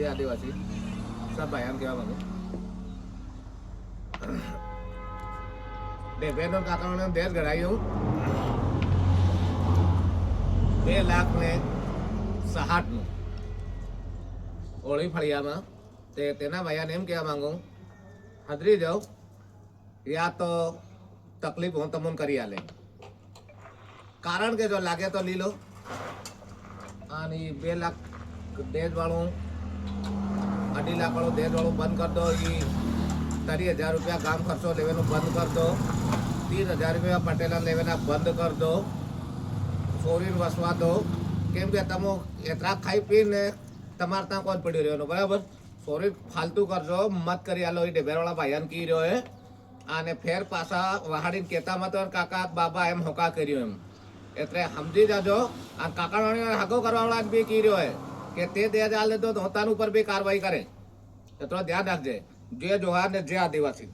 જે આદિવાસી सब भाई हम क्या मांगो बहनों काका ने देश गढ़ाई हूँ 2 લાખ ને 60 નું ઓળી ફળિયામાં તેના ભાઈયાને એમ કહેવા માંગુ હાજરી જાઓ યા તો તકલીફ હું તમને કરી આલે કારણ કે જો લાગે તો લીલો અને 2 લાખ દેજ વાળું 2.5 લાખ વાળું દેજ વાળું બંધ કરી દો એ 30,000 રૂપિયા કામ ખર્ચો લેવાનું બંધ કરી દો 30,000 રૂપિયા પટેલા લેવાના બંધ કરી દો ચોરીને વસવા દો કેમ કે તમે એટલા ખાઈ પીને તમારે ત્યાં કોઈ પડી રહ્યો બરાબર ચોરી ફાલતુ કરજો મત કરી આલો એ ડેબેરવાળા ભાઈયાને કી રહ્યો હે અને ફેર પાછા વહાડીને કહેતામાં તો કાકા બાબા એમ હોકા કર્યો એમ એટલે સમજી જાજો આ કાકા હાગો કરવાવાળા બી કી રહ્યો હે કે તે દે આલે તો હોતાનું ઉપર બી કાર્યવાહી કરે એટલો ધ્યાન રાખજે જય જોહાર ને જય આદિવાસી